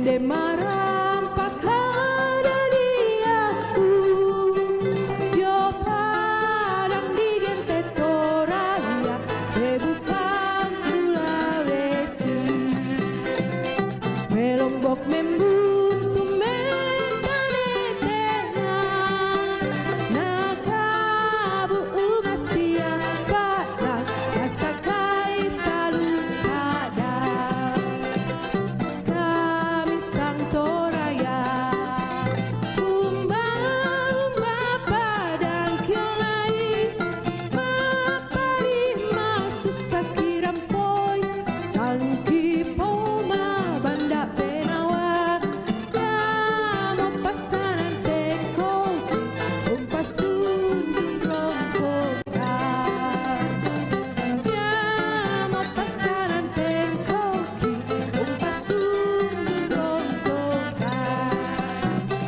Donde marampakada diaku, yo padang di gente Toraja, bukan Sulawesi. Melombok membuntu mentanetenan, nakabu umasia padang, kasakai selalu sadar. Kami sang Toraya, umba padang kiolai, mapari masusah kirampoi, talungki poma banda penawa, damo pasanan tekoki, umpasun rongkoka, damo pasanan tekoki, umpasun rongkoka,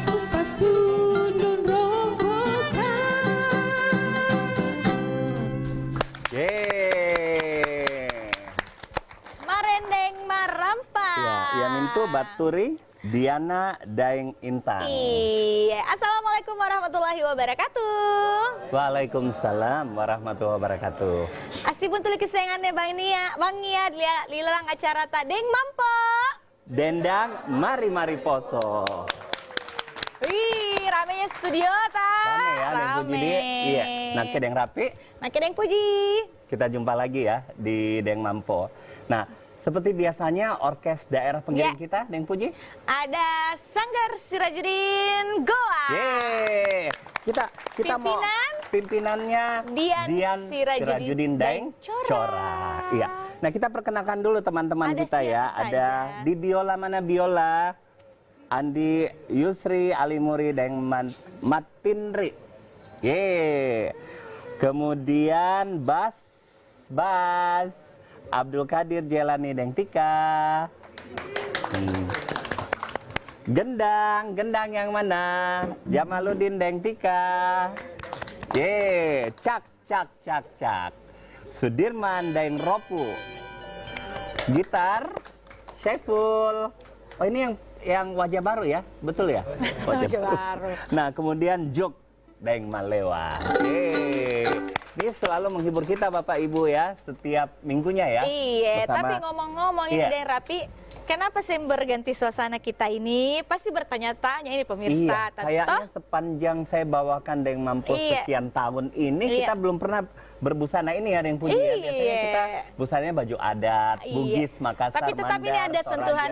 umpasun rongkoka. Yeay. Marendeng marampa. Ya, ia mintu Baturi Diana Daeng Intan. Iya, assalamualaikum warahmatullahi wabarakatuh. Waalaikumsalam warahmatullahi wabarakatuh. Asipun tuli kesayangannya Bang Nia lilang acara Tadeng Mampo. Dendang Mari Poso. Wih, ramenya studio ta. Rame ya, Deng Puji dia. Iya, nah Deng Rapi. Nah, Deng Puji. Kita jumpa lagi ya di Deng Mampo. Nah, seperti biasanya orkes daerah pengiring Ya. kita, Deng Puji. Ada Sanggar Sirajudin Goa. Yeay. Kita mau Pimpinan? pimpinannya Dian Sirajudin Daeng Cora. Cora. Iya. Nah, kita perkenalkan dulu teman-teman Ada kita ya. siapa Ada saja? di biola mana biola? Andi Yusri Alimuri Daeng Matindri. Yeay. Kemudian bass Abdul Qadir Jelani Daeng Tika. Gendang yang mana? Jamaluddin Daeng Tika. Cak. Sudirman Daeng Ropu. Gitar Syaiful. Oh, ini yang wajah baru ya? Betul ya? Wajah baru. Nah, kemudian Jok Daeng Malewa. Ini selalu menghibur kita Bapak Ibu ya, setiap minggunya ya. Iya, Bersama- tapi ngomong-ngomong ini Iya. Deng Rapi, kenapa sih berganti suasana kita ini? Pasti bertanya-tanya ini pemirsa. Iya, kayaknya sepanjang saya bawakan Deng Mampo Iya. sekian tahun ini, Iya. kita belum pernah berbusana ini ya Deng Puji ya. Biasanya Iya. kita busananya baju adat, Iya. Bugis, Makassar, Tapi tetap ini Mandar, ada Toraja. sentuhan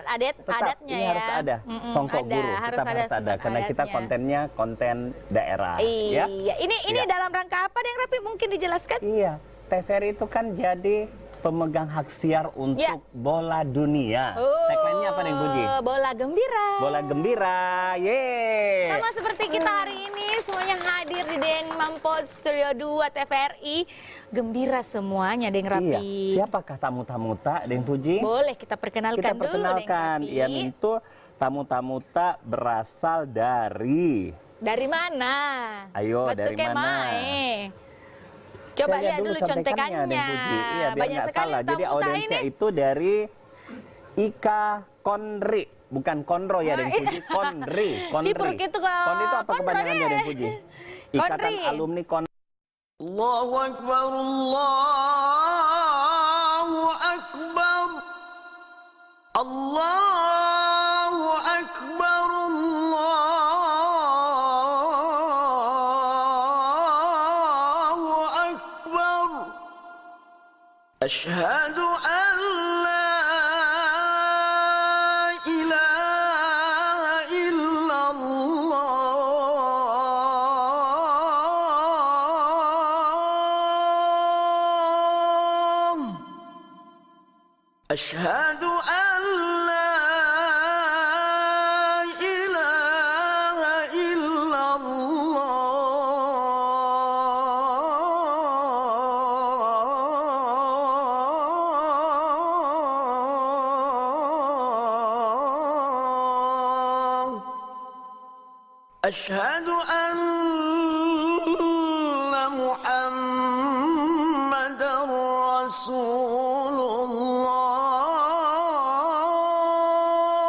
adatnya ini ya. harus ada, songkok ada, guru, harus tetap harus ada, sentuhan karena kita adatnya. kontennya konten daerah. Iya, Ya? ini Iya. dalam rangka apa Deng Rapi mungkin dijelaskan? Iya, TVRI itu kan jadi pemegang hak siar untuk Ya. bola dunia. Tagline-nya apa Deng Puji? Bola gembira. Bola gembira, yeay. Sama seperti kita hari ini semuanya hadir di Deng Mampo Studio 2 TVRI. Gembira semuanya Deng Rapi. Iya, siapakah tamu-tamu tak Deng Puji? Boleh kita perkenalkan Kita dulu perkenalkan, Deng Rapi. ya Mintu tamu-tamu tak berasal dari. Dari mana? Ayo, Batu dari mana? Kemae. Coba Saya lihat dulu contekannya. Deng Puji. Iya, biar Banyak nggak sekali salah. Jadi tamu audiensnya ini. itu dari Ika Konri, bukan Konro ya Deng Puji, Konri. Cipuruk itu kalau Konri itu apa Konro kepanjangannya deh. Deng Puji? Ikatan Konri. Alumni Konri. Allahu Akbar, Allahu Akbar, Allahu Akbar, Allahu Akbar. Asyhadu an la ilaha illallah. Asyhadu an la ilaha illallah. Asyhadu anna Muhammadar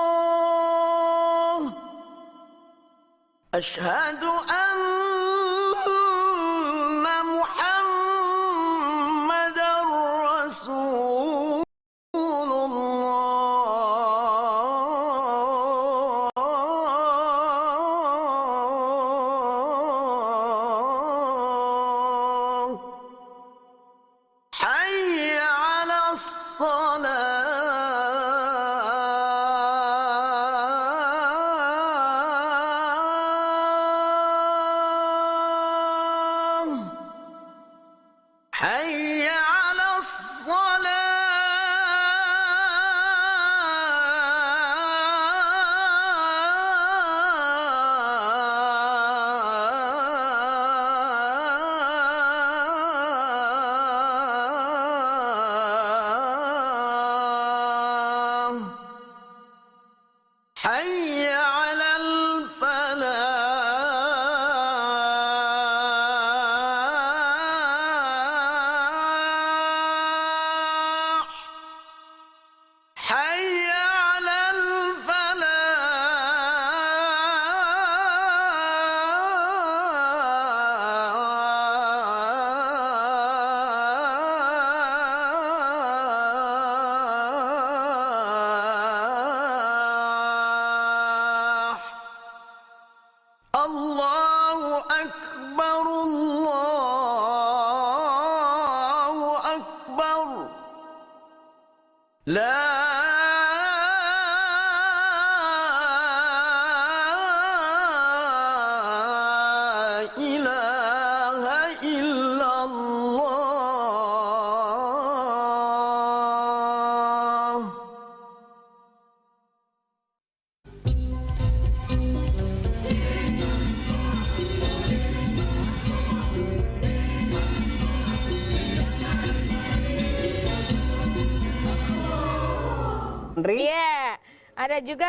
Rasulullah. أشهد أن محمدا رسول الله حي على الصلاة حي على الصلاة حي على الفلاح حي على الفلاح الله أكبر الله أكبر لا إله إلا الله Iya, ada juga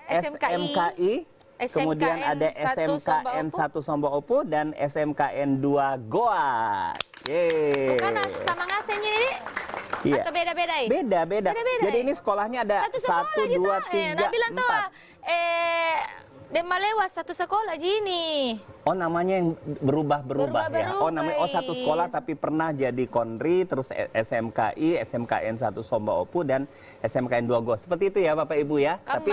SMKI, kemudian ada SMKN 1 Sombo Opu dan SMKN 2 Goa. Yeay. Bukan sama ngasenya ini? Iya. Atau beda-beda ya? Beda. Beda-beda Jadi ya? ini sekolahnya ada Satu sekolah 1, gitu. 2, 3, Nah bilang tuh 4. Dema lewat satu sekolah gini. Oh namanya yang berubah-berubah ya? Oh namanya satu sekolah iya. tapi pernah jadi Konri, terus SMKI, SMKN 1 Sombo Opu dan SMKN 2 Goa. Seperti itu ya Bapak Ibu ya? Tapi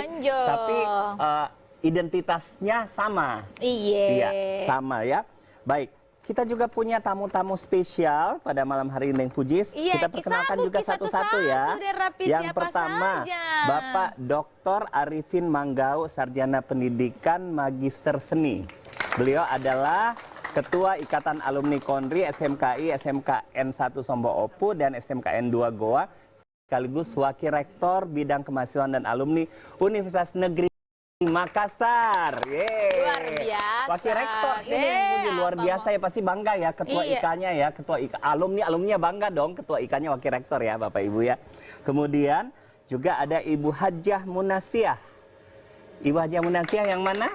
identitasnya sama. Iya. Sama ya. Baik, kita juga punya tamu-tamu spesial pada malam hari ini, Deng Pujis. Iya, kita perkenalkan juga satu-satu ya. Den Rapi, Yang siapa pertama, saja? Bapak Dr. Arifin Manggau, Sarjana Pendidikan Magister Seni. Beliau adalah Ketua Ikatan Alumni Konri SMKI, SMKN 1 Sombo Opu dan SMKN 2 Goa, sekaligus Wakil Rektor Bidang Kemahasiswaan dan Alumni Universitas Negeri Makassar. Yeay. Luar biasa. Wakil Rektor ini Deh, luar apa biasa ya, pasti bangga ya Ketua Iya. IK-nya ya, Ketua IK, alumninya bangga dong, Ketua IK-nya Wakil Rektor ya Bapak Ibu ya. Kemudian juga ada Ibu Hajah Munasiah. Ibu Hajah Munasiah yang mana?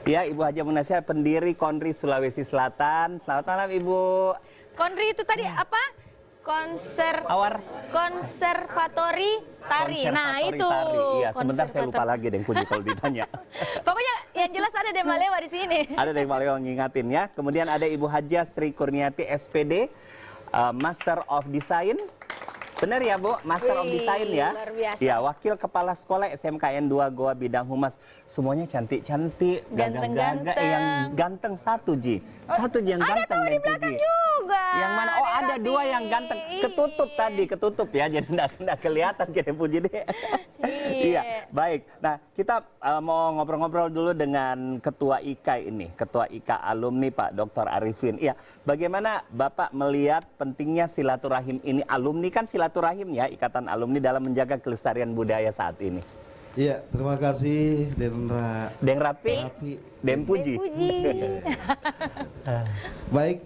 Ya, Ibu Hajah Munasiah pendiri Konri Sulawesi Selatan. Selamat malam Ibu. Konri itu tadi apa? Konservatori Tari. Nah Konservatori itu. Tari. Iya, sebentar saya lupa lagi Deng Puji kalau ditanya. Pokoknya yang jelas ada Dema Lewa di sini. Ada Deng Maleo ngingatin ya. Kemudian ada Ibu Hajah Sri Kurniati SPD, Master of Design. Benar ya Bu, Master of Wih, Design ya. luar biasa. Ya, Wakil Kepala Sekolah SMKN 2 Goa Bidang Humas. Semuanya cantik-cantik, Ganteng-ganteng. gagah-gagah. Yang ganteng satu Ji. Satu Ji yang Ada ganteng tuh di Deng belakang Puji. juga. Yang mana? Oh ada Rapi. dua yang ganteng. Ketutup Iya. tadi, ketutup ya. Jadi enggak kelihatan kita Puji deh. Iya. Baik. Nah kita mau ngobrol-ngobrol dulu dengan Ketua IK ini. Ketua IK alumni Pak Dr. Arifin. Iya. Bagaimana Bapak melihat pentingnya silaturahim ini? Alumni kan silaturahim ya, Ikatan Alumni dalam menjaga kelestarian budaya saat ini. Iya, terima kasih Deng Rapi, Rapi. Den Puji. Baik,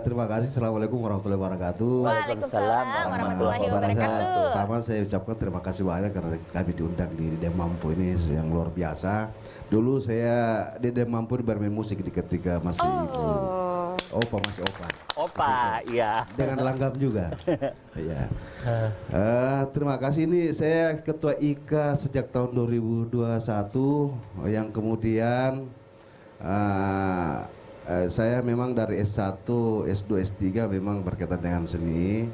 terima kasih. Assalamualaikum warahmatullahi wabarakatuh. Waalaikumsalam warahmatullahi wabarakatuh. Pertama saya ucapkan terima kasih banyak karena kami diundang di Dem Mampu ini yang luar biasa. Dulu saya di Dem Mampu bermain musik ketika masih ibu. Opa masih opa. Opa, iya. Dengan langgam juga. Ya. Terima kasih, ini saya Ketua IKA sejak tahun 2021 yang kemudian saya memang dari S1, S2, S3 memang berkaitan dengan seni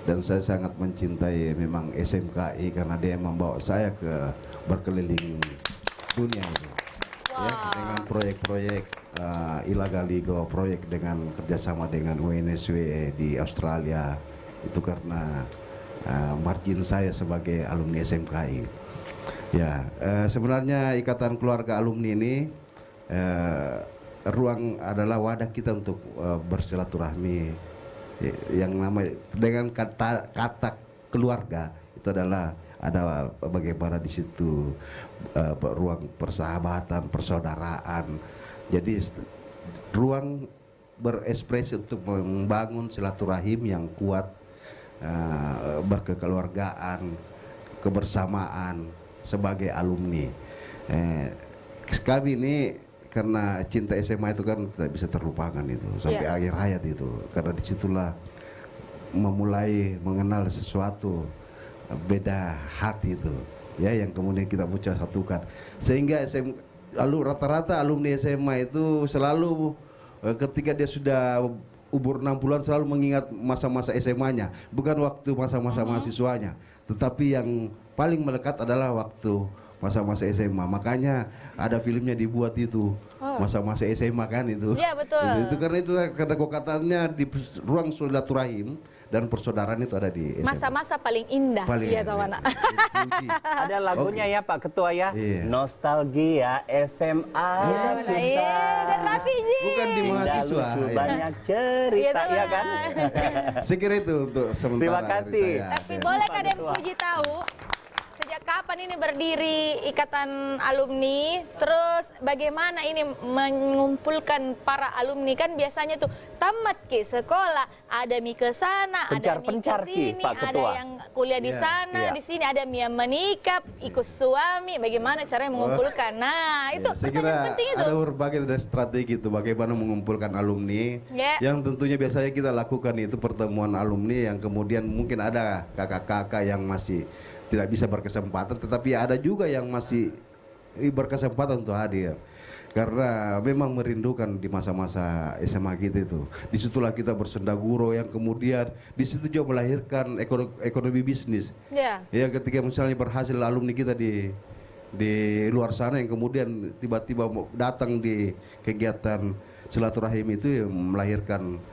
dan saya sangat mencintai memang SMKI karena dia membawa saya ke berkeliling dunia itu. Ya, dengan proyek-proyek Ilagaligo, proyek dengan kerjasama dengan UNSW di Australia itu karena margin saya sebagai alumni SMKI. Ya, sebenarnya Ikatan Keluarga Alumni ini ruang adalah wadah kita untuk bersilaturahmi yang namanya dengan kata keluarga itu adalah ada bagaimana di situ ruang persahabatan, persaudaraan. Jadi ruang berekspresi untuk membangun silaturahim yang kuat, berkekeluargaan, kebersamaan sebagai alumni. Kami ini karena cinta SMA itu kan tidak bisa terlupakan itu sampai akhir hayat itu, karena disitulah memulai mengenal sesuatu beda hati itu ya yang kemudian kita bocah satukan sehingga rata-rata alumni SMA itu selalu ketika dia sudah umur 6 bulan selalu mengingat masa-masa SMA-nya, bukan waktu masa-masa mahasiswanya, tetapi yang paling melekat adalah waktu masa-masa SMA. Makanya ada filmnya dibuat itu masa-masa SMA kan itu. Iya betul. Itu karena kokatannya di ruang silaturahim dan persaudaraan itu ada di SMA. Masa-masa paling indah. Iya Tawana. Ada lagunya ya Pak Ketua ya. Iya. Nostalgia SMA. Iya, dan Raffi Ji. Bukan di mahasiswa. Lucu, Ya. banyak cerita Iya, ya kan. Saya kira itu untuk sementara. Terima dari kasih. saya. Tapi Ya. boleh Pak Kadem Ketua. Puji tahu sejak kapan ini berdiri Ikatan Alumni? Terus bagaimana ini mengumpulkan para alumni? Kan biasanya tuh tamat ke sekolah, ada mi ke sana, ada mi ke Pencar-pencar ki, sini, Pak ada Ketua. yang kuliah di Iya, sana, iya. di sini ada mi yang menikah, ikut suami. Bagaimana caranya mengumpulkan? Nah, itu Ya, saya kira pertanyaan penting itu. ada berbagai dari strategi itu bagaimana mengumpulkan alumni. Ya. Yang tentunya biasanya kita lakukan itu pertemuan alumni yang kemudian mungkin ada kakak-kakak yang masih tidak bisa berkesempatan, tetapi ada juga yang masih berkesempatan untuk hadir. Karena memang merindukan di masa-masa SMA kita itu. Disitulah kita bersendaguro yang kemudian disitu juga melahirkan ekonomi bisnis. Ya. Ya ketika misalnya berhasil alumni kita di luar sana yang kemudian tiba-tiba datang di kegiatan silaturahim itu yang melahirkan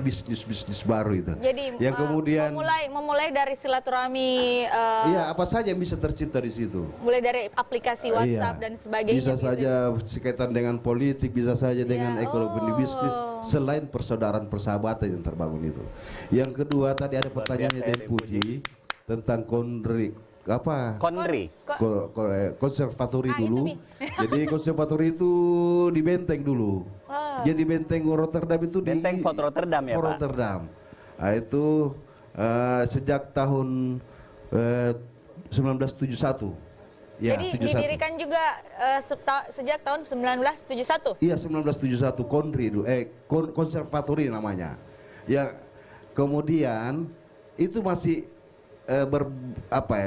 bisnis baru itu. Jadi yang kemudian memulai dari silaturahmi, iya apa saja yang bisa tercipta di situ. mulai dari aplikasi WhatsApp Iya. dan sebagainya. Bisa gitu. saja sekaitan dengan politik, bisa saja dengan ekonomi bisnis, selain persaudaraan persahabatan yang terbangun itu. Yang kedua tadi ada pertanyaannya dari Puji tentang Konri. konservatori Ah, itu, dulu. Mi. Jadi konservatori itu di Benteng dulu. Jadi Benteng Rotterdam itu Benteng Fort Rotterdam ya, Pak? Rotterdam. Nah, itu sejak tahun 1971. Ya, Jadi 71. didirikan juga sejak tahun 1971. Iya 1971 Konri dulu, konservatori namanya. Ya kemudian itu masih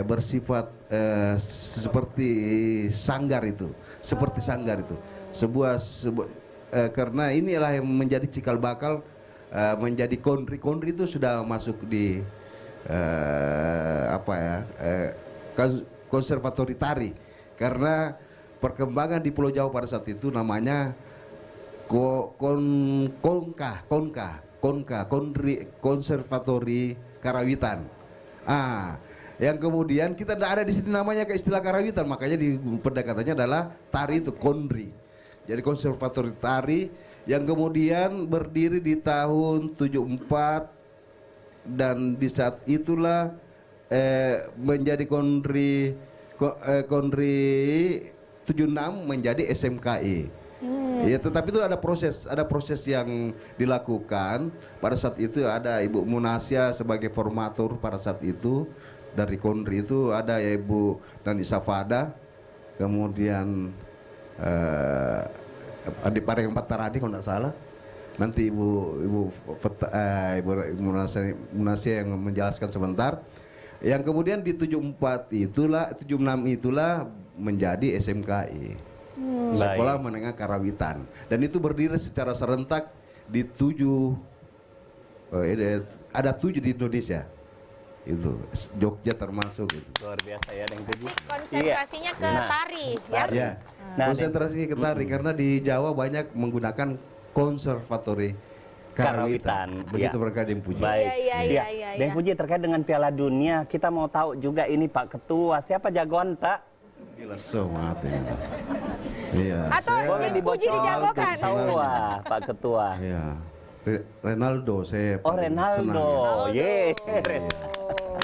bersifat seperti sanggar itu, karena inilah yang menjadi cikal bakal menjadi Konri. Konri itu sudah masuk di konservatori tari, karena perkembangan di Pulau Jawa pada saat itu namanya konservatori Karawitan. Yang kemudian kita tidak ada di sini namanya ke istilah Karawitan, makanya di pendekatannya adalah tari itu Konri. Jadi konservatori tari yang kemudian berdiri di tahun 74 dan di saat itulah menjadi Konri 76 menjadi SMKI. Ya, tetapi itu ada proses yang dilakukan. Pada saat itu ada Ibu Munasya sebagai formatur pada saat itu dari Konri itu ada ya Ibu Nani Safada, kemudian Adi Pareng Pataradi kalau tidak salah, Nanti Ibu Munasia yang menjelaskan sebentar. Yang kemudian di 76 itulah menjadi SMKI. Sekolah Menengah Karawitan. Dan itu berdiri secara serentak di 7 di Indonesia. Itu Jogja termasuk itu. Luar biasa ya Deng Puji. Konsentrasinya ke tari, ya. Ya, Nah, konsentrasi ke tari karena di Jawa banyak menggunakan konservatori Karawitan. Begitu Iya. mereka dipuji. Baik. Iya. Deng Puji terkait dengan Piala Dunia, kita mau tahu juga ini Pak Ketua, siapa jagoan tak? Gila semangat ini. Iya. Atau Boleh Deng Puji dibocor dijagokan. Ketua, Pak Ketua. Iya. Ronaldo saya Oh paling Ronaldo, senang ye.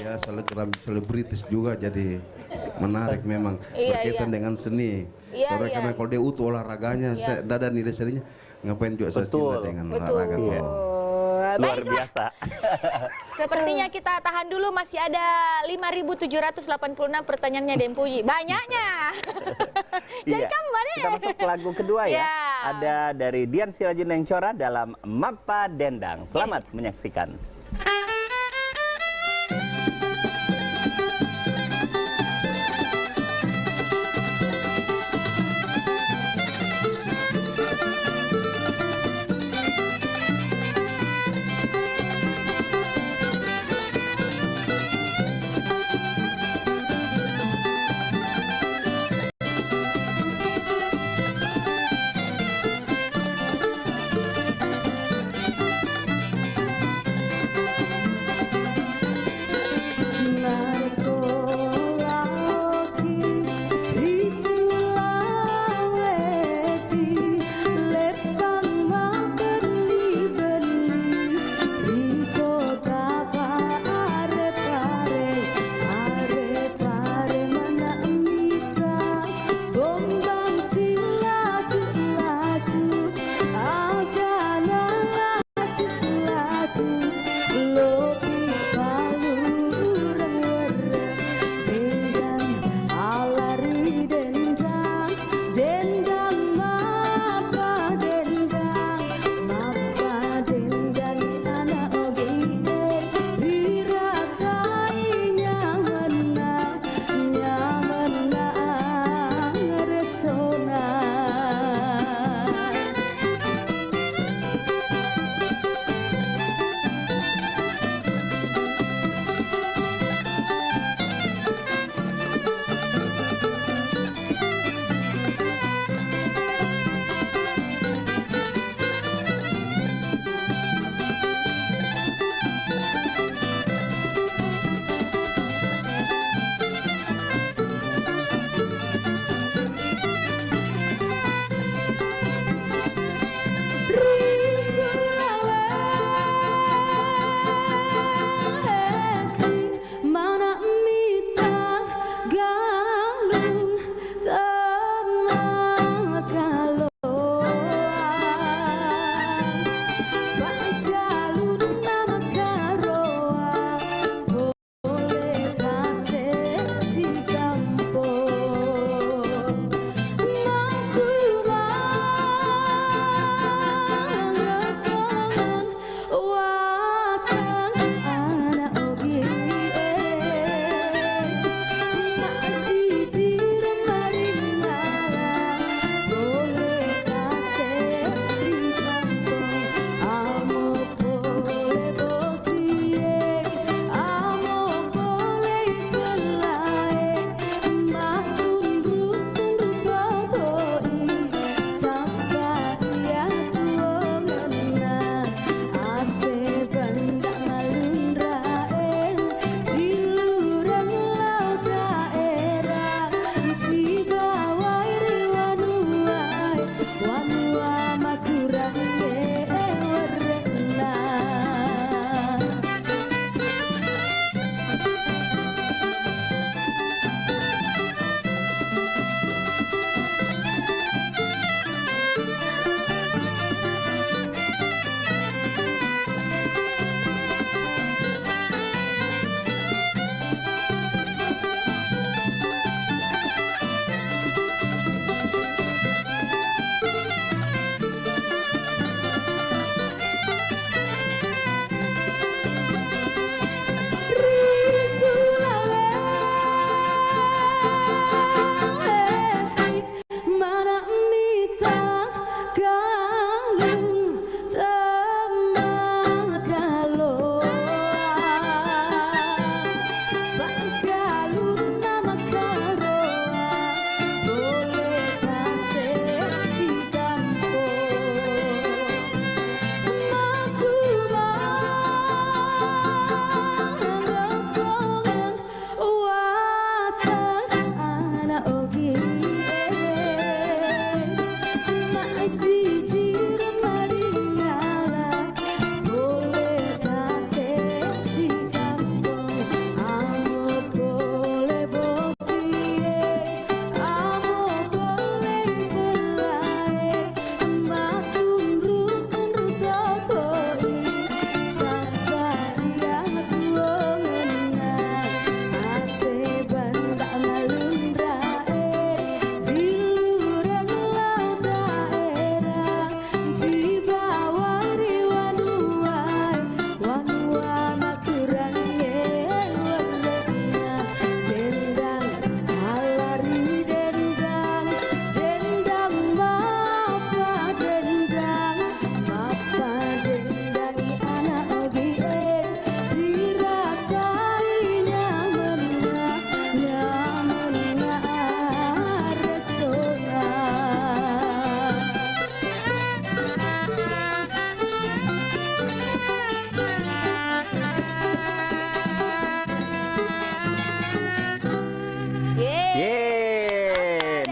ya. Selebritis juga jadi menarik memang Iya, berkaitan iya. dengan seni. Iya, Karena iya. kalau dia utuh olahraganya, saya dan nilai seninya ngapain juga saya Betul. cinta dengan Betul. olahraga. Iya. Luar Baiklah, biasa. sepertinya kita tahan dulu, masih ada 5.786 pertanyaannya Deng Puji. Banyaknya. Jadi Iya. kemarin. Kita masuk ke lagu kedua ya. Ya. Ada dari Dian Sirajunengcora dalam Mapa Dendang. Selamat menyaksikan.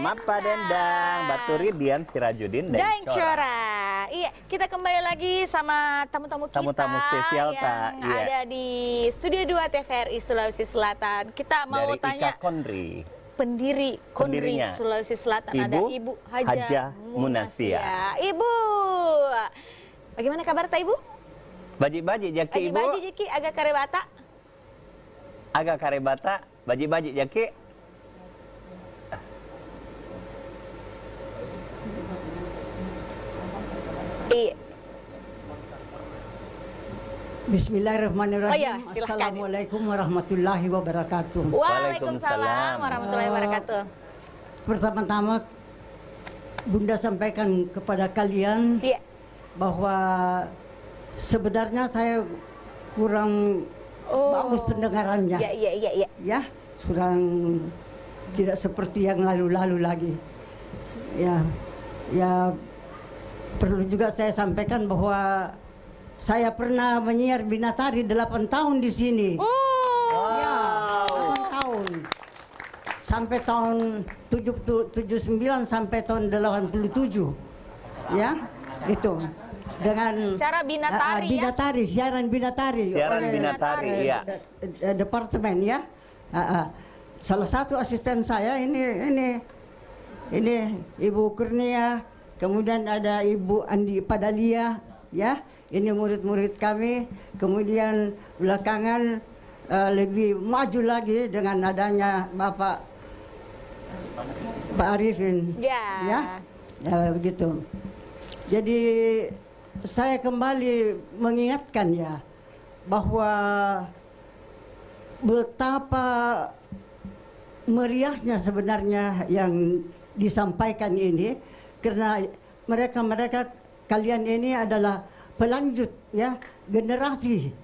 Mapa Dendang, Baturi Dian Sirajudin Dan Cora. Cora. Iya, kita kembali lagi sama tamu-tamu kita Tamu-tamu spesial, yang Kak. Iya. ada di Studio 2 TVRI Sulawesi Selatan. Kita mau Dari tanya Ika Konri. pendiri Konri Pendirinya. Sulawesi Selatan, Ibu ada Ibu Haja Munasia. Ibu, bagaimana kabar ta Ibu? Baji-baji jaki Ibu. Baji Jeki agak karebata. Agak karebata, baji-baji jaki. Iya. Bismillahirrahmanirrahim. Oh iya, silahkan. Assalamualaikum warahmatullahi wabarakatuh. Waalaikumsalam warahmatullahi wabarakatuh. Pertama-tama Bunda sampaikan kepada kalian Iya. bahwa sebenarnya saya kurang bagus pendengarannya. Iya. Ya, kurang tidak seperti yang lalu-lalu lagi. Ya perlu juga saya sampaikan bahwa saya pernah menyiar Binatari 8 tahun di sini. Ya, 8 tahun. Sampai tahun 79 sampai tahun 87. Ya, itu. Dengan Cara Binatari, ya? Binatari, siaran Binatari. Siaran oleh Binatari, iya. Departemen ya. Salah satu asisten saya ini Ibu Kurnia, kemudian ada Ibu Andi Padalia, ya. Ini murid-murid kami. Kemudian belakangan lebih maju lagi dengan adanya Pak Arifin, Ya. ya begitu. Jadi saya kembali mengingatkan ya bahwa betapa meriahnya sebenarnya yang disampaikan ini, karena mereka kalian ini adalah pelanjut ya, generasi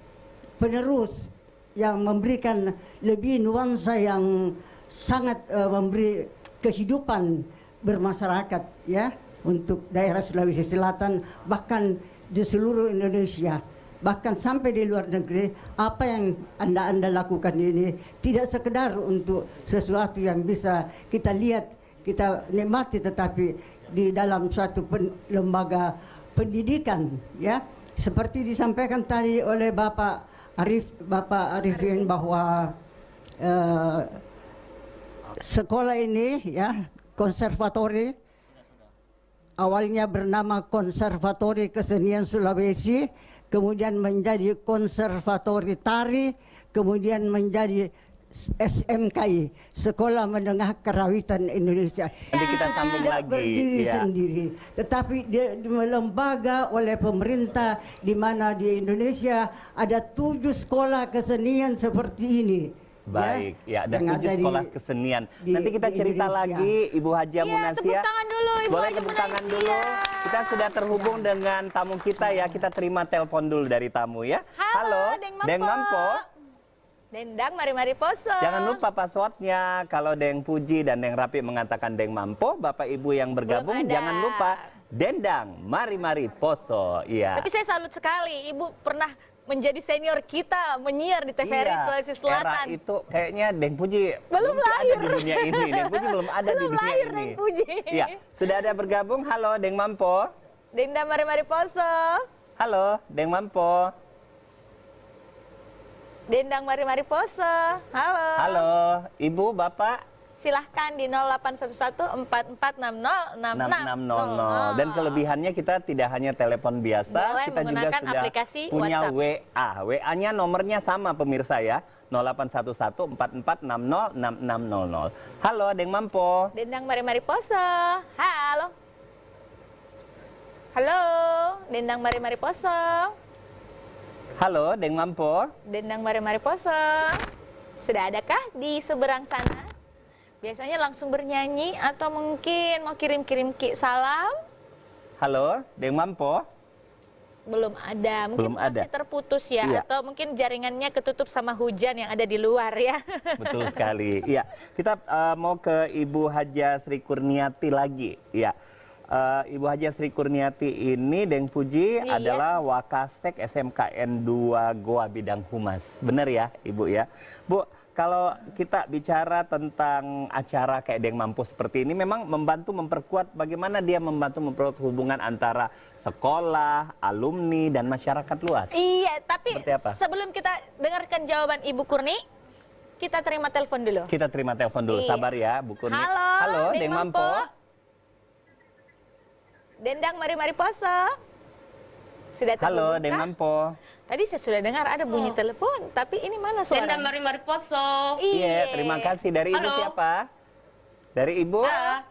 penerus yang memberikan lebih nuansa yang sangat memberi kehidupan bermasyarakat ya untuk daerah Sulawesi Selatan, bahkan di seluruh Indonesia, bahkan sampai di luar negeri. Apa yang Anda lakukan ini tidak sekedar untuk sesuatu yang bisa kita lihat, kita nikmati, tetapi di dalam suatu lembaga pendidikan ya, seperti disampaikan tadi oleh Bapak Arifin bahwa sekolah ini ya, konservatori, awalnya bernama Konservatori Kesenian Sulawesi, kemudian menjadi Konservatori Tari, kemudian menjadi SMKI, Sekolah Menengah Karawitan Indonesia. Nanti kita sambung Tidak lagi. berdiri Ya. sendiri, tetapi dia lembaga oleh pemerintah, di mana di Indonesia ada 7 sekolah kesenian seperti ini. Baik, ya, ada yang 7 ada sekolah kesenian. Nanti kita di cerita Indonesia. lagi, Ibu Haja Iya, Munasia. tepuk tangan dulu, Ibu Boleh Haja tepuk tangan Munasia. dulu. Kita sudah terhubung dengan tamu kita ya. Kita terima telepon dulu dari tamu ya. Halo, Deng Mampo. Dendang mari-mari poso. Jangan lupa passwordnya. Kalau Deng Puji dan Deng Rapi mengatakan Deng Mampo, Bapak Ibu yang bergabung Belum ada. jangan lupa Dendang mari-mari poso. Iya. Tapi saya salut sekali, Ibu pernah menjadi senior kita menyiar di TVRI Sulawesi Era Selatan. itu kayaknya Deng Puji Belum ada lahir. di dunia ini. Deng Puji belum ada di Belum dunia lahir, ini. Deng Puji. Iya, sudah ada bergabung. Halo Deng Mampo. Dendang mari-mari poso. Halo Deng Mampo. Dendang mari-mari poso. Halo. Halo, Ibu, Bapak. Silahkan di 081144606600. 6600. Dan kelebihannya kita tidak hanya telepon biasa, Boleh kita juga menggunakan sudah aplikasi punya WhatsApp. WA. WA-nya nomornya sama pemirsa ya, 081144606600. Halo, Deng Mampo. Dendang mari-mari poso. Halo. Halo, Dendang mari-mari poso. Halo, Deng Mampo. Dendang mari-mari poso. Sudah adakah di seberang sana? Biasanya langsung bernyanyi atau mungkin mau kirim-kirim salam? Halo, Deng Mampo. Belum ada, mungkin Belum ada. masih terputus ya, Iya. atau mungkin jaringannya ketutup sama hujan yang ada di luar ya. Betul sekali. Iya, kita mau ke Ibu Haja Sri Kurniati lagi. Iya. Ibu Haja Sri Kurniati ini Deng Puji Iya. adalah Wakasek SMKN 2 Goa Bidang Humas. Benar ya, Ibu ya? Bu, kalau kita bicara tentang acara kayak Deng Mampu seperti ini memang membantu memperkuat bagaimana dia membantu memperkuat hubungan antara sekolah, alumni dan masyarakat luas. Iya, tapi Seperti apa? sebelum kita dengarkan jawaban Ibu Kurni, kita terima telepon dulu. Kita terima telepon dulu, Iya. sabar ya Bu Kurni. Halo, Deng Mampu. Dendang mari-mari poso. Sudah Halo, terhubungkah? Deng Mampu. Tadi saya sudah dengar ada bunyi telepon, tapi ini mana Dendang suara? mari-mari poso. Iya, terima kasih. Dari Ibu Halo. siapa? Dari Ibu? Ya,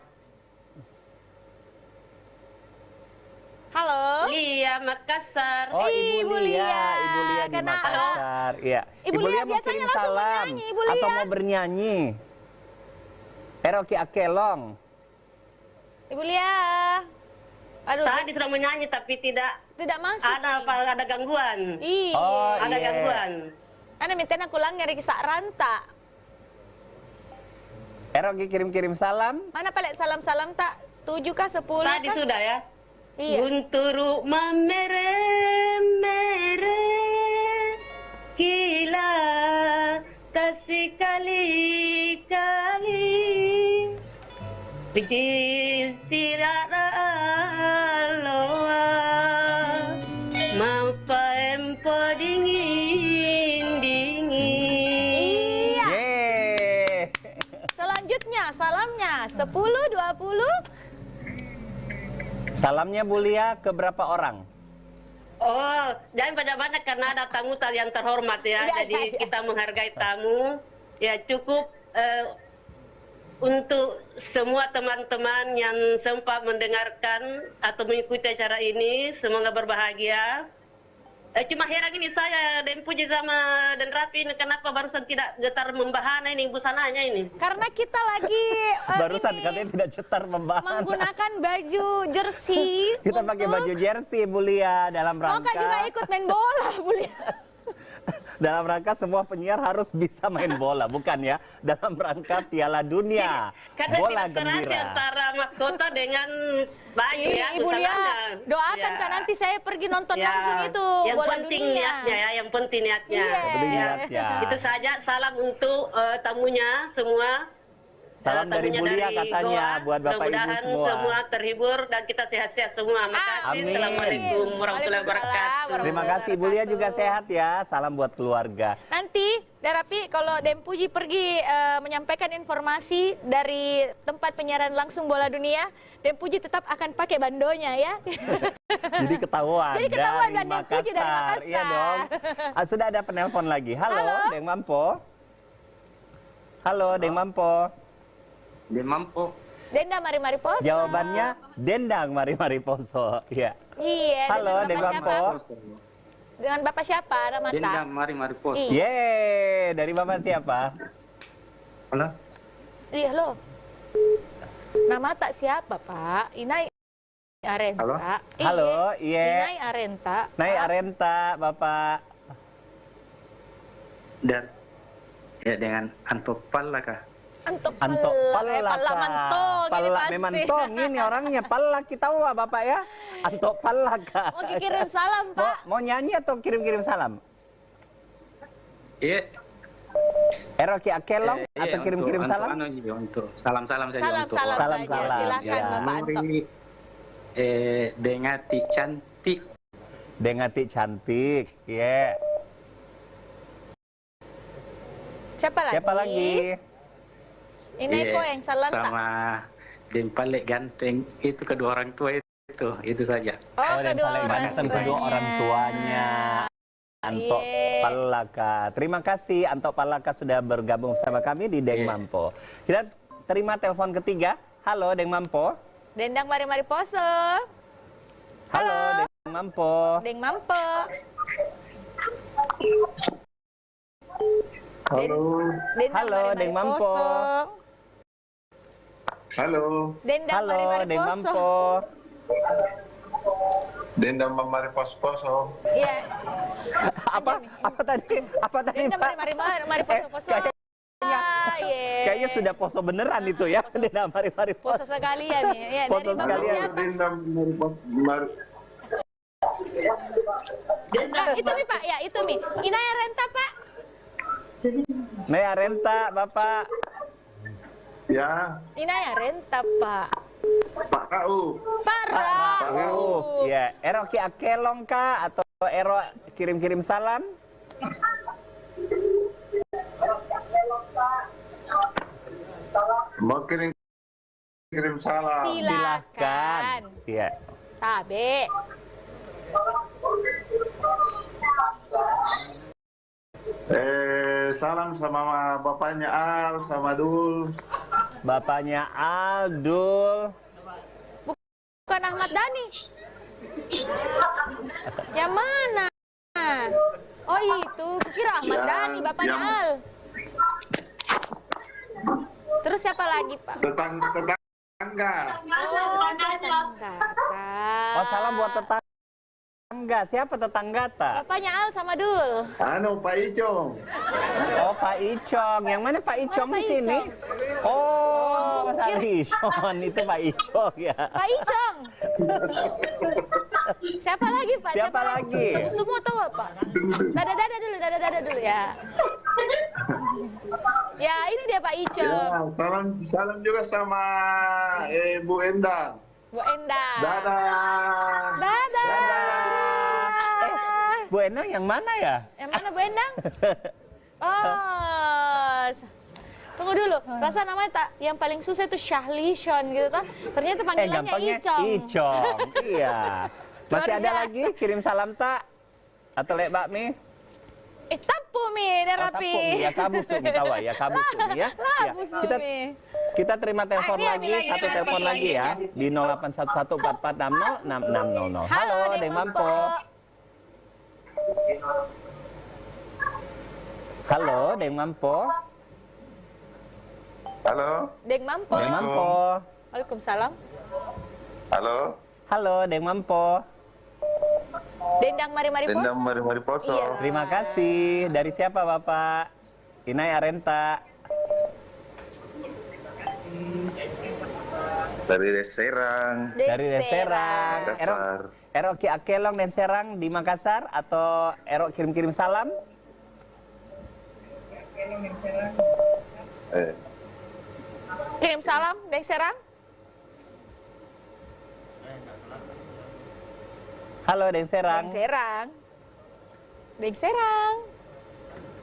Halo. Lia Makassar. Oh, Ibu Ibu Lia. Lia. Ibu Lia di Karena- Makassar. Iya. Ibu Lia mau biasanya kirim langsung salam bernyanyi, Ibu atau Lia. mau bernyanyi? Eroki Akelong. Ibu Lia. Aduh, Tadi sudah menyanyi tapi tidak masuk. ada ada gangguan. Iya. Oh, Ada iya. gangguan. Karena minta aku langgar di kisah ranta. Eroki kirim-kirim salam. Mana palek salam-salam tak? 7 kah 10 Tadi kah? sudah ya. Iya. Gunturu mamere mere kila tasik kali bijis tirara aloa mampa empo dingin Iya. Yeay. Selanjutnya salamnya 10 20. Salamnya Bu Lia ke berapa orang? Oh, jangan banyak-banyak karena ada tamu yang terhormat ya. Iya, Jadi iya, iya. kita menghargai tamu. Ya cukup untuk semua teman-teman yang sempat mendengarkan atau mengikuti acara ini, semoga berbahagia. Cuma heran ini saya dan Puji sama dan Rafi ini kenapa barusan tidak getar membahana ini busananya ini? Karena kita lagi Barusan ini katanya tidak cetar membahana. menggunakan baju jersey. Kita pakai baju jersey Bu Lia dalam Mau rangka. Kak juga ikut main bola, Bu Lia. Dalam rangka semua penyiar harus bisa main bola, bukan ya? Dalam rangka Piala Dunia. Karena Bola tidak serasi gembira. antara mahkota dengan baju ya, Ibu Lia, busananya. doakan Ya. Kak nanti saya pergi nonton Ya, langsung itu yang bola penting dunia. niatnya ya, yang penting niatnya. Iya. Penting Ya. niatnya. Itu saja salam untuk tamunya semua. Salam dari Tamunya Bu Lia dari katanya Goa. buat Bapak Ibu Mudah-mudahan semua. semua terhibur dan kita sehat-sehat semua. Makasih. Amin. Assalamualaikum warahmatullahi wabarakatuh. Terima kasih Bu Lia juga sehat ya. Salam buat keluarga. Nanti Darapi kalau Dem Puji pergi menyampaikan informasi dari tempat penyiaran langsung bola dunia, Dem Puji tetap akan pakai bandonya ya. Jadi ketahuan, Jadi ketahuan dari Deng Puji dari Makassar. Iya dong. Sudah ada penelpon lagi. Halo, Halo. Deng Mampo. Halo, Deng Mampo. Dia mampu. Denda mari-mari poso. Jawabannya Dendang Mari-Mari Poso. Iya. Iya. Halo, dengan Deng Bapak siapa? Mampo. Dengan Bapak siapa? Nama Dendam mari pos. Iya. Yeay, dari Bapak siapa? Halo. Iya loh. Nama tak siapa Pak? Inai Arenta. Halo, iya. Inai Arenta. Nai Arenta, Bapak. Dan ya dengan Antopal lah kah? Antok Palla, pala mantong ini pasti. memantong ini orangnya palla kita tahu Bapak ya. Antok palla Kak. Mau kirim salam Pak. Mau nyanyi atau kirim-kirim salam? Iya. Eroki Akelong atau kirim-kirim salam? Untuk salam-salam saja Salam untuk salam Salam, saja. salam. Silakan Ya. Bapak Antok. Dengati cantik. Dengati cantik. Iya. Siapa lagi? Siapa lagi? Ini po yang salam tak. Sama Dempalek ganteng itu kedua orang tua itu saja. Oh, dan kedua paling orang ganteng kedua tuanya. orang tuanya. Antok Iya. Pallaka. Terima kasih Antok Pallaka sudah bergabung bersama kami di Deng Iya. Mampo. Kita terima telepon ketiga. Halo Deng Mampo. Dendang mari-mari poso. Halo Deng Mampo. Deng mampo. Halo. Halo, Deng Mampo. Halo. Dendang Halo mari-mari Deng poso. Mampo. Dendam memari pos-poso. Iya. Apa tadi? Apa tadi Dendang Pak? mari-mari poso-poso. Kayaknya sudah poso beneran itu ya. Dendam mari-mari poso. Poso sekalian ya. Ya, Poso dari Bapak sekalian. siapa? Dendam memari pos-poso. Ah, itu Mi Pak, ya itu Mi. Inaya Renta Pak. Naya Renta, Bapak. Ya, Ini ya renta, Pak. Pak Rauf. Pak Rauf. Rauf. Ya, Ero ki akelong kah atau Ero kirim-kirim salam? Mau kirim salam. Silakan. Iya. Tabe. Salam sama bapaknya Al, sama Dul. Bapaknya Aldul. Bukan Ahmad Dhani. Yang mana? Oh itu, kukira Ahmad Dhani, bapaknya yang- Al. Terus siapa lagi, Pak? Tetangga. Oh, tetangga. Oh, salam buat tetangga. Siapa tetangga tak? Bapaknya Al sama Dul. Anu, Pak Icong. Oh, Pak Icong. Yang mana Pak Icong Pak di sini? Icong. Oh, Salison. Itu Pak Icong ya. Pak Icong. Siapa lagi, Pak? Siapa lagi? Semua tahu, Pak. Dada dulu ya. Ya, ini dia Pak Icong. Ya, salam juga sama Bu Endang. Bu Endang. Dadah. Bu Endang yang mana ya? Yang mana Bu Endang? Oh, tunggu dulu. Rasa namanya tak yang paling susah itu Syahlison gitu toh. Ternyata panggilannya Gampangnya Icong. Icong. Iya. Masih Luar ada biasa. lagi kirim salam tak? Atau lek bakmi? Tapu mi, dan rapi. Tapung, ya kabusu mi tawa ya kabusu mi ya. Ya, Labusu kita mi. kita terima telepon Ini lagi, lagi, satu ini telepon lagi. lagi ya di 081144606600. Halo, Deng Mampo. Halo, Deng Mampo. Halo, Deng Mampo. Deng Mampo. Waalaikumsalam. halo, Halo, Deng Mampo. Dendang Mari-Mari Pos. Dendang Mari Poso. Iya. Terima kasih. Dari siapa, Bapak? Inai Arenta. Dari Serang, Dari Serang. Makassar. Ero ki akelong dan Serang di Makassar atau Ero kirim-kirim salam? Kirim salam dari Serang. Halo, Deng Serang. Deng Serang. Deng Serang.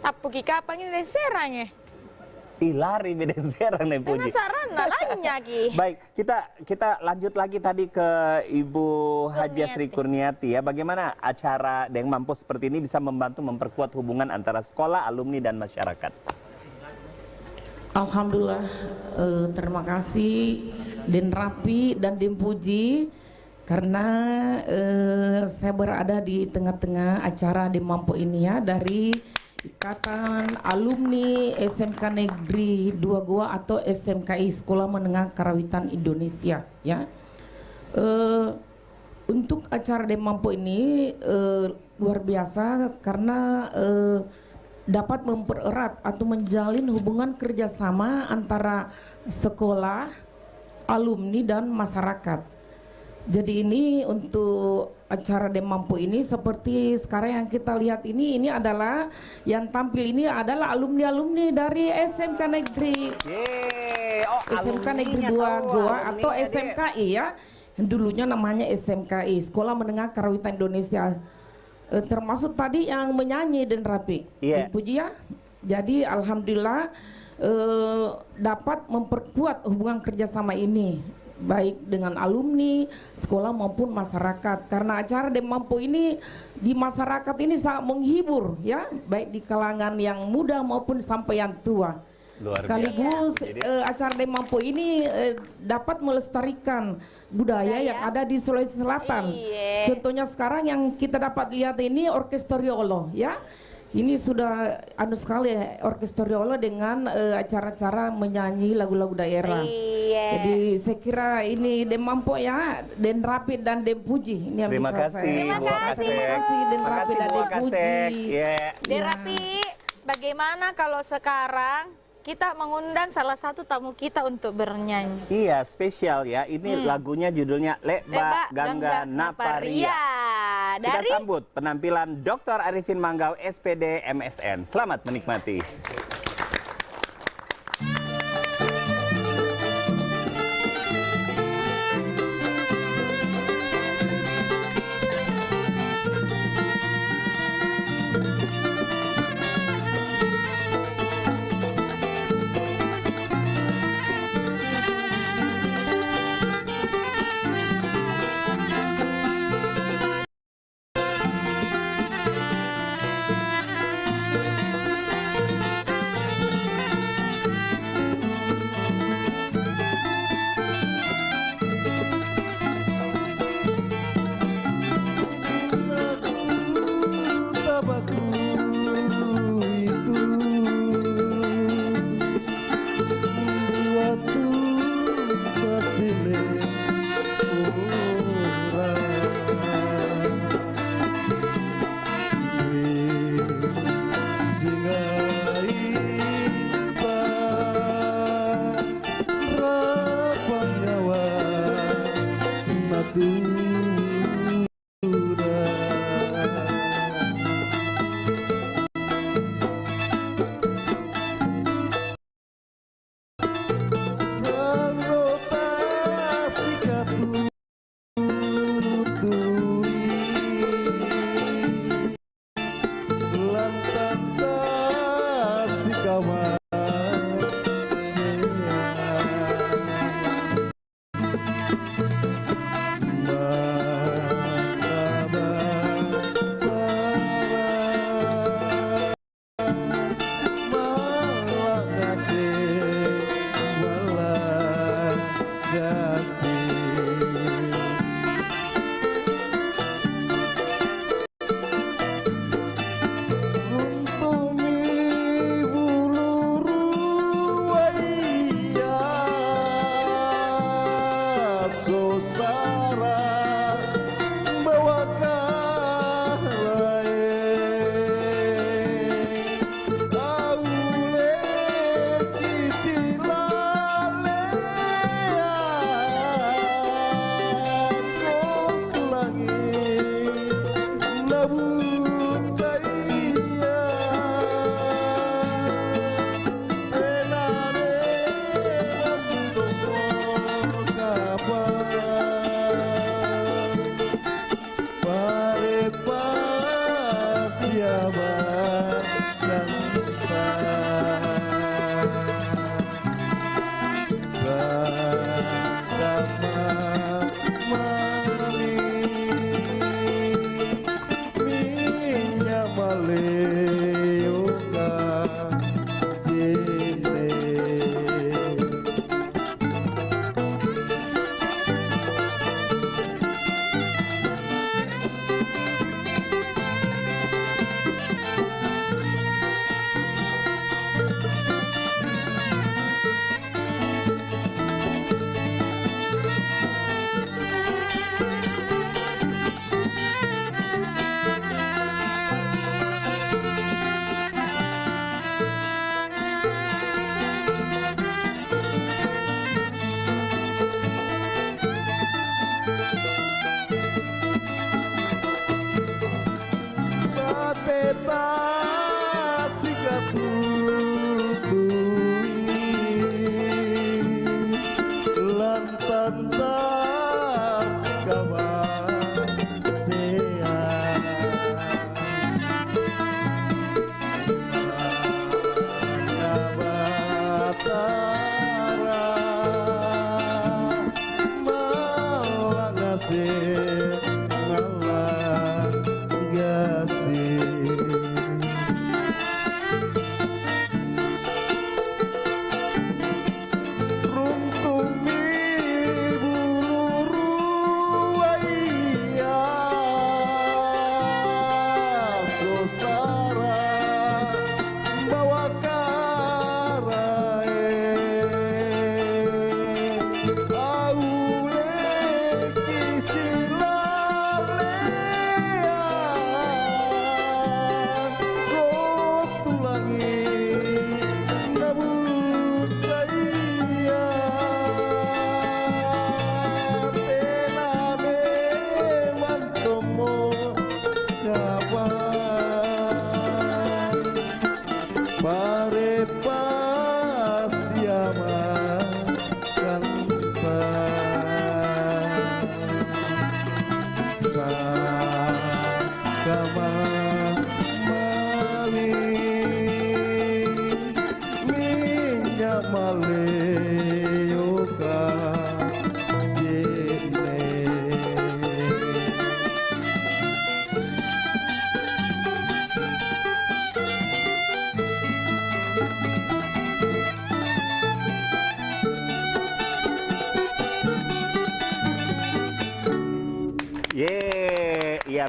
Tapu ki kapang ini Deng Serang ya. Ih, lari be Deng Serang nih Puji. Penasaran nalanya ki. Baik, kita lanjut lagi tadi ke Ibu Haja Sri Kurniati ya. Bagaimana acara Deng Mampo seperti ini bisa membantu memperkuat hubungan antara sekolah, alumni dan masyarakat? Alhamdulillah, terima kasih Den Rapi dan Den Puji karena saya berada di tengah-tengah acara Deng Mampo ini ya, dari Ikatan Alumni SMK Negeri 2 Goa atau SMKI Sekolah Menengah Karawitan Indonesia ya. Untuk acara Deng Mampo ini luar biasa karena dapat mempererat atau menjalin hubungan kerjasama antara sekolah, alumni dan masyarakat. Jadi ini untuk acara Deng Mampo ini seperti sekarang yang kita lihat ini adalah yang tampil ini adalah alumni-alumni dari SMK Negeri SMK Negeri 2 Goa atau SMKI ya, yang dulunya namanya SMKI Sekolah Menengah Karawitan Indonesia. Termasuk tadi yang menyanyi Dan Rapi, Puji ya. Jadi alhamdulillah dapat memperkuat hubungan kerjasama ini baik dengan alumni, sekolah maupun masyarakat. Karena acara Deng Mampo ini di masyarakat ini sangat menghibur ya, baik di kalangan yang muda maupun sampai yang tua. Sekaligus acara Deng Mampo ini dapat melestarikan budaya yang ada di Sulawesi Selatan. Contohnya sekarang yang kita dapat lihat ini orkestoriolo ya. Ini sudah anu sekali orkestoriolo dengan acara-acara menyanyi lagu-lagu daerah. Jadi saya kira ini Deng Mampo ya, Den Rapi dan Den Puji. Ini yang Terima bisa kasih, saya. Terima kasih Den Rapi dan Den Puji. Den Rapi, bagaimana kalau sekarang kita mengundang salah satu tamu kita untuk bernyanyi? Iya, spesial ya. Ini lagunya judulnya Leba Gangga Naparia. Kita Dari sambut penampilan Dr. Arifin Manggau, SPD, MSN. Selamat menikmati.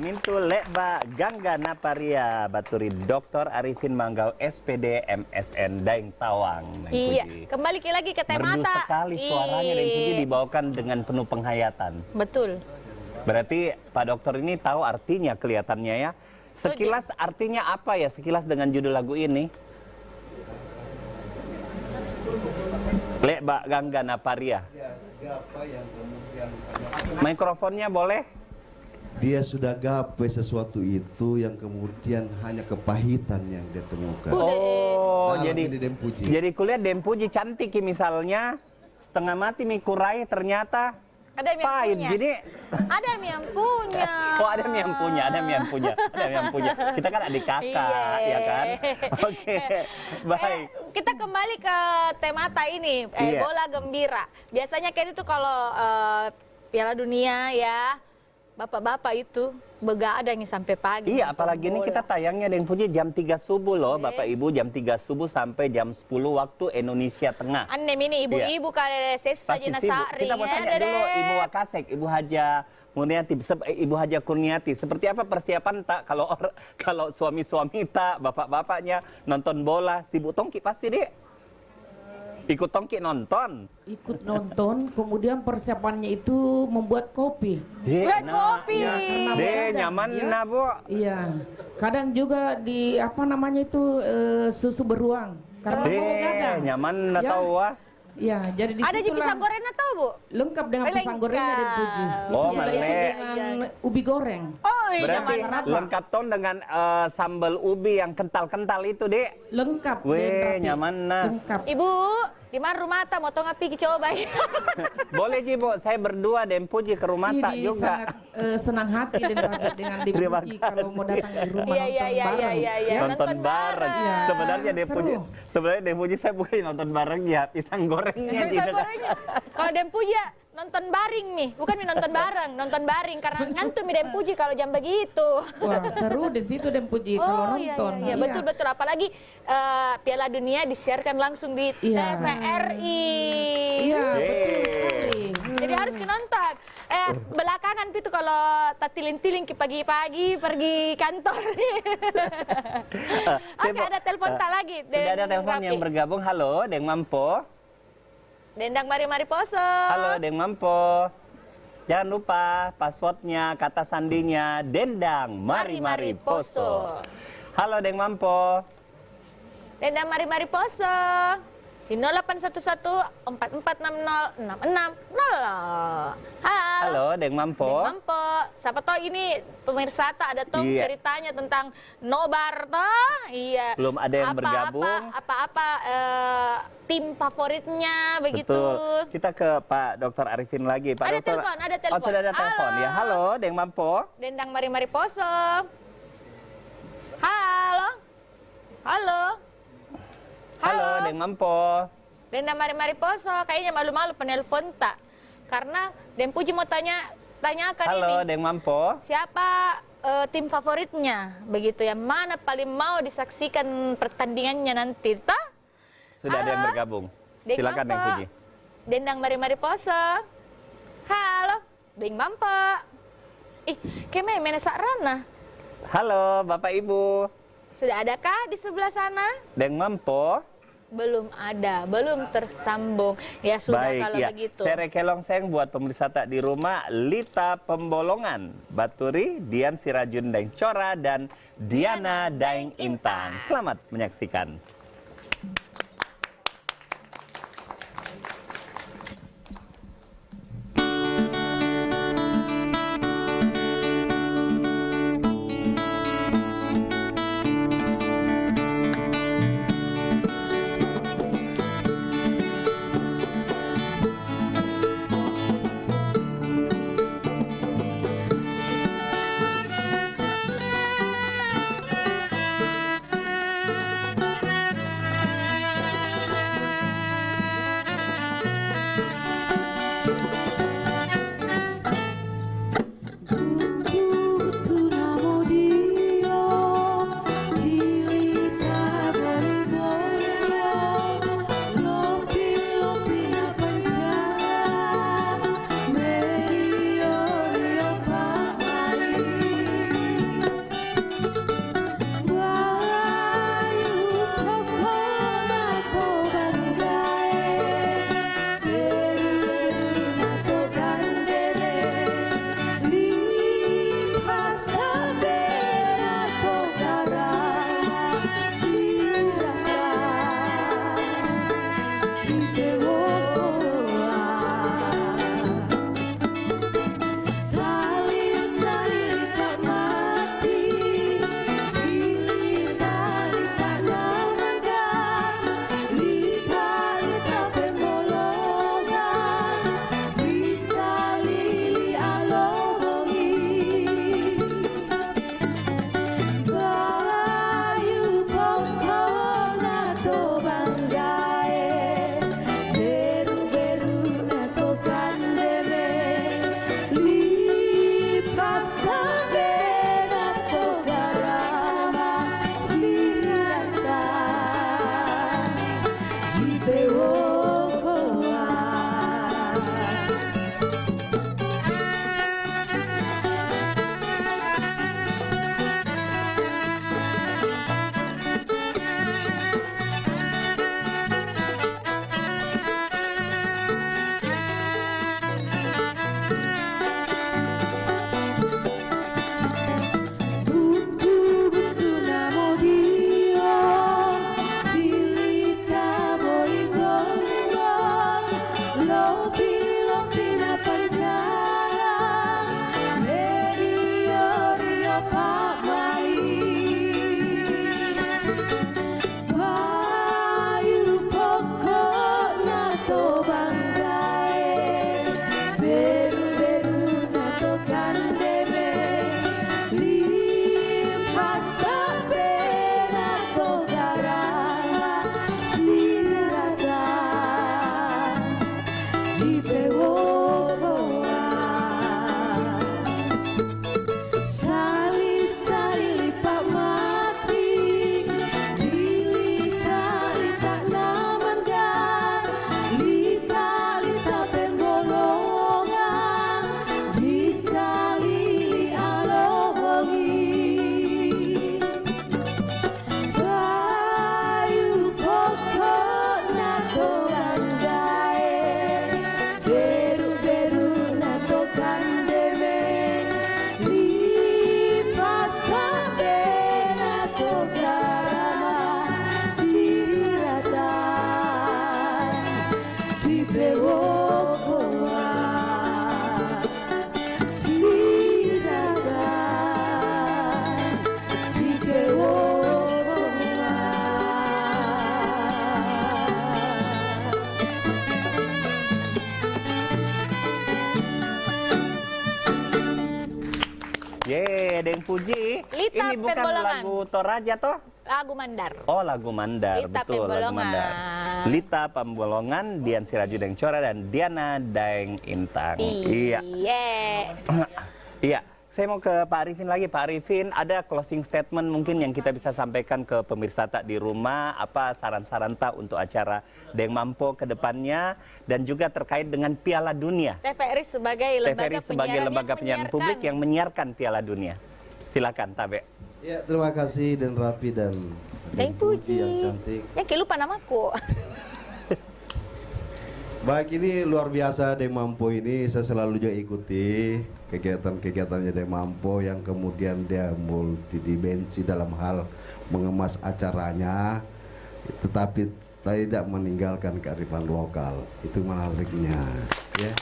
Mintu Lekba Gangga Naparia Baturi Dr. Arifin Manggau SPD MSN Daeng Tawang. Iya, kembali lagi ke tema merdu sekali suaranya dan Puji dibawakan dengan penuh penghayatan. Betul. Berarti Pak Dokter ini tahu artinya kelihatannya ya. Sekilas artinya apa ya sekilas dengan judul lagu ini? Lek Mbak Gangga Naparia. Mikrofonnya boleh? Dia sudah gapai sesuatu itu yang kemudian hanya kepahitan yang dia temukan. Oh, Dalam jadi ini Dempuji. jadi kuliah Dempuji cantik misalnya setengah mati mikurai ternyata Ada yang pahit. punya. Jadi Ada yang punya. oh ada yang punya, ada yang punya, ada yang punya. Kita kan adik kakak, Iya. ya kan? Oke, baik. Kita kembali ke temata ini, Iya. bola gembira. Biasanya kayak itu kalau Piala Dunia ya, bapak-bapak itu begadang sampai pagi. Iya, apalagi ini bola. kita tayangnya dengan Puji jam 3 subuh loh, Bapak Ibu, jam 3 subuh sampai jam 10 waktu Indonesia Tengah. Aneh ini ibu-ibu kalau sesa Pasti jena sibuk. sari. Kita mau ya, tanya dulu Dedek. Ibu Wakasek, Ibu Haja Murniati, Ibu Haja Kurniati, seperti apa persiapan tak kalau suami-suami tak, bapak-bapaknya nonton bola, sibuk tongki pasti deh. Ikut tongki nonton. Ikut nonton, kemudian persiapannya itu membuat kopi. Buat kopi. Ya, karena Deh, begadang, nyaman ya. nah, Bu. Iya, kadang juga di apa namanya itu susu beruang karena Deh, begadang. nyaman nah Ya. tahu wah. Iya, jadi di Ada di pisang goreng tahu Bu? lengkap dengan pisang gorengnya dan Puji. Oh, Itu sudah ikut Malek. dengan ubi goreng. Oh iya, Berarti nyaman. lengkap ton dengan sambal ubi yang kental-kental itu, Dek. Lengkap. Den Weh, Rapi. nyaman nah. Lengkap. Ibu, di mana rumah ta mau tong api coba. Boleh Ji, Bu. Saya berdua dan Puji ke rumah tak Ini juga. sangat senang hati Den Rapi dengan Terima Puji kalau mau datang di rumah Iya, nonton iya, iya, bareng. iya, iya. Nonton bareng. Iya, Sebenarnya seru. Dem Puji saya bukan nonton bareng ya, pisang gorengnya. Pisang Ji. gorengnya. Kalau Dem Puji ya nonton baring nih, bukan nonton bareng, nonton baring karena ngantuk mi Dem Puji kalau jam begitu. Wah, seru di situ Den Puji kalau iya, nonton. iya, betul betul. Apalagi Piala Dunia disiarkan langsung di Iya. TVRI. Iya, betul Yeay. sekali. Jadi harus nonton. Belakangan itu kalau tatiling-tiling ke pagi-pagi pergi kantor. Oke, ada telepon tak lagi. Sudah ada Den telepon Rapi. yang bergabung. Halo, Deng Mampo. Dendang Mari Poso. Halo, Deng Mampo. Jangan lupa passwordnya, kata sandinya, Dendang Mari Poso. Halo, Deng Mampo. Dendang Mari Poso. Di 0811 4460 6600. Halo, Deng Mampo. Deng Mampo. Siapa tahu ini pemirsa tak ada tuh Iya. ceritanya tentang nobar toh. Iya. Belum ada yang bergabung. Apa-apa tim favoritnya begitu. Betul. Kita ke Pak Dr. Arifin lagi. Pak Ada Dokter. telepon, ada telepon. Oh, sudah ada telepon Halo. ya. Halo, Deng Mampo. Dendang Mari Poso. Halo. Halo. Halo, Deng Mampo. Dendang Mari Poso. Kayaknya malu-malu penelpon tak. Karena Dem Puji mau tanyakan Halo, ini. Deng Mampo. Siapa tim favoritnya? Begitu yang mana paling mau disaksikan pertandingannya nanti? Tah? Sudah ada yang Halo? bergabung. Deng Silakan, Deng Mampo. Puji. Dendang Mari Poso. Halo, Deng Mampo. Ih, keme menesak rana. Halo, Bapak Ibu. Sudah adakah di sebelah sana? Deng Mampo. Belum ada, belum tersambung. Ya sudah Baik, kalau ya. begitu. Sere kelong seng buat pemirsa tak di rumah, Lita Pembolongan, Baturi, Dian Sirajun Daeng Cora, dan Diana Daeng Intan. Selamat menyaksikan. Te voy Deng Puji. Lita Ini bukan Pembolongan. lagu Toraja toh? Lagu Mandar. Oh, lagu Mandar, Lita betul, lagu Pembolongan. Mandar. Lita Pembolongan, Dian Siraju Deng Cora, dan Diana Daeng Intang. Iya. Iya. Saya mau ke Pak Arifin lagi. Pak Arifin, ada closing statement mungkin yang kita bisa sampaikan ke pemirsa tak di rumah, apa saran-saran tak untuk acara Deng Mampo ke depannya, dan juga terkait dengan Piala Dunia. TVRI sebagai lembaga penyiaran publik yang menyiarkan Piala Dunia. Silakan, Tabe. Ya, terima kasih Dan Rapi dan Deng Puji yang cantik. Ya, kayak lupa namaku. Baik, ini luar biasa Deng Mampo ini, saya selalu juga ikuti kegiatan-kegiatannya Deng Mampo yang kemudian dia multidimensi dalam hal mengemas acaranya, tetapi tidak meninggalkan kearifan lokal. Itu menariknya, ya.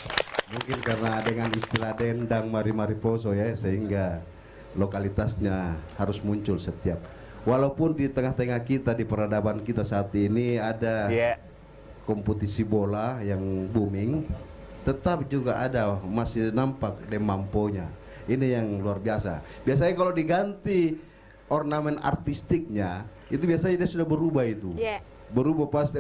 Mungkin karena dengan istilah dendang mari-mari poso ya, sehingga lokalitasnya harus muncul setiap. Walaupun di tengah-tengah kita, di peradaban kita saat ini ada kompetisi bola yang booming, tetap juga ada masih nampak Deng Mamponya. Ini yang luar biasa. Biasanya kalau diganti ornamen artistiknya, itu biasanya dia sudah berubah itu. Berubah pasti,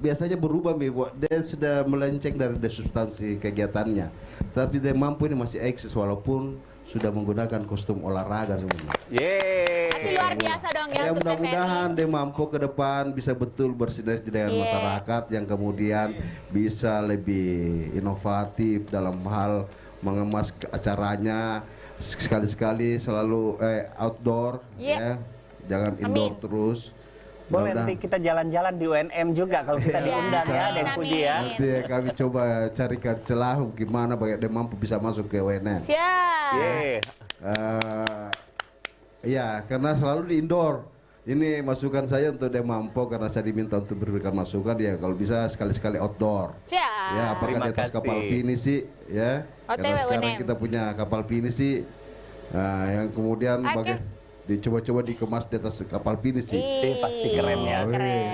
biasanya berubah, dia sudah melenceng dari substansi kegiatannya. Tapi Deng Mampo ini masih eksis walaupun sudah menggunakan kostum olahraga sebenarnya. Berarti luar biasa dong ya, untuk mudah-mudahan Deng Mampo ke depan bisa betul bersinergi dengan masyarakat yang kemudian bisa lebih inovatif dalam hal mengemas acaranya, sekali-sekali selalu outdoor, ya, jangan indoor terus. Boleh nanti kita jalan-jalan di UNM juga kalau kita diundang ya, Deng Puji ya. Nanti kami coba carikan celah gimana bagi Deng Mampo bisa masuk ke UNM. Siap. Iya, karena selalu di indoor. Ini masukan saya untuk Deng Mampo karena saya diminta untuk memberikan masukan, ya kalau bisa sekali-sekali outdoor. Siap. Ya, apakah di atas kapal pinisi ya. Karena sekarang kita punya kapal pinisi yang kemudian dicoba-coba dikemas di atas kapal pinisi. Pasti keren ya.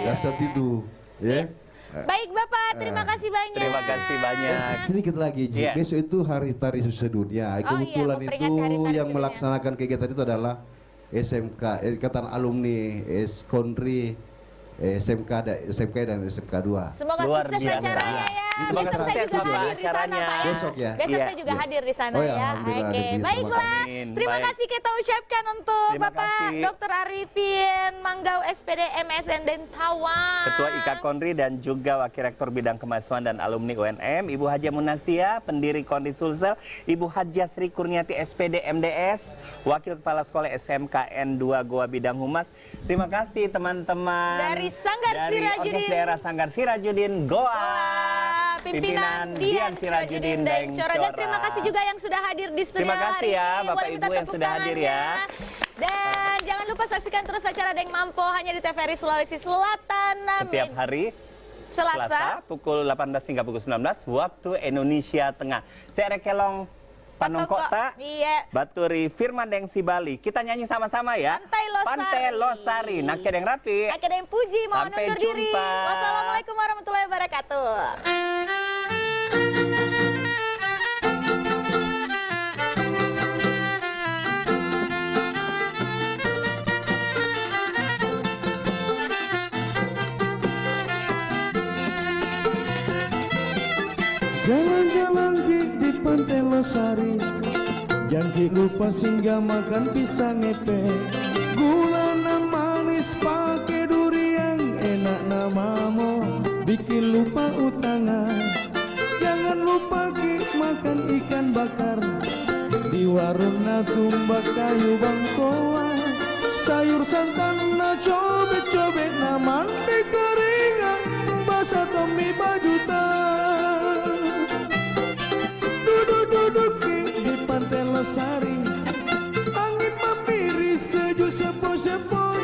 Dasar itu, ya. Baik Bapak, terima kasih banyak. Terima kasih banyak. Sedikit lagi, besok itu Hari Tari Sedunia. Kebetulan itu yang melaksanakan kegiatan itu adalah SMK, Ikatan Alumni Konri SMK dan SMK 2. Semoga sukses acaranya ya. Semoga besok saya sukses, juga Bapak, hadir di sana acaranya. Pak ya. Besok ya? Besok Iya. saya juga hadir di sana Oh ya, ya. alhamdulillah, Oke, Devi. baiklah. Amin. Terima Baik. kasih kita ucapkan untuk Terima Bapak kasih. Dr. Arifin Manggau SPD MSN Dentawang. Ketua IKA Konri dan juga Wakil Rektor Bidang Kemahasiswaan dan Alumni UNM, Ibu Haja Munasia, pendiri Konri Sulsel, Ibu Haja Sri Kurniati SPD MDS, Wakil Kepala Sekolah SMKN 2 Goa Bidang Humas. Terima kasih teman-teman Dari Sanggar dari Sirajudin. Orkes Daerah Sanggar Sirajudin Goa. Pimpinan Dian Sirajudin dan Cora. Dan terima kasih juga yang sudah hadir di studio Terima kasih hari ya, ini. Bapak Boleh minta Ibu yang tepuk sudah hadir ya. tangannya. Dan jangan lupa saksikan terus acara Deng Mampo hanya di TVRI Sulawesi Selatan. Setiap hari Selasa. pukul 18 hingga pukul 19 waktu Indonesia Tengah. Saya Rekelong Panongkota, Iya. Baturi Firman Deng Sibali. Kita nyanyi sama-sama ya. Pantai Losari. Pantai Losari. Naknya Deng Rapi. Akhir yang puji, mohon Sampai undur diri. jumpa. Wassalamualaikum warahmatullahi wabarakatuh. Jalan-jalan di Pantai Losari, jangan lupa singgah makan pisang epe, gula nan manis pakai durian, enak namamu bikin lupa utangan. Jangan lupa makan ikan bakar di warung tumbak kayu bangkoa, sayur santan na cobek-cobek na mandi keringan, basa tomi bajutan. Duduk-duduk di Pantai Losari, angin memiri sejuk sepoi-sepoi,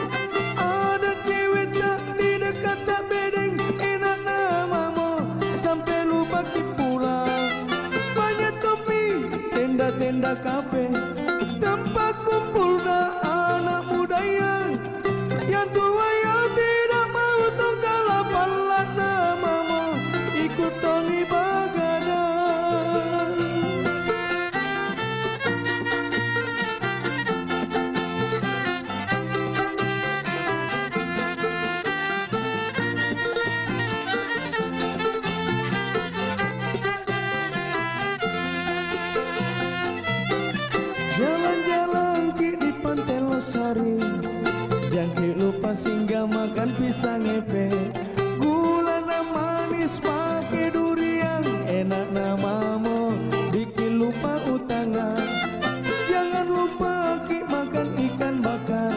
ada cewek tak di dekat tak bedeng, enak namamu sampai lupa pulang. Banyak topi, tenda-tenda kafe, tempat kumpul anak muda yang tua yang tidak mau tong kalah palat namamu ikut tongi bagadang. Jalan-jalan di Pantai Losari, jangan lupa singgah makan pisang epe, gula na manis pakai durian, enak namamu bikin lupa utangan. Jangan lupa makan ikan bakar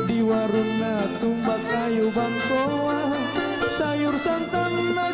di warung tumbak kayu bangkoa, sayur santan na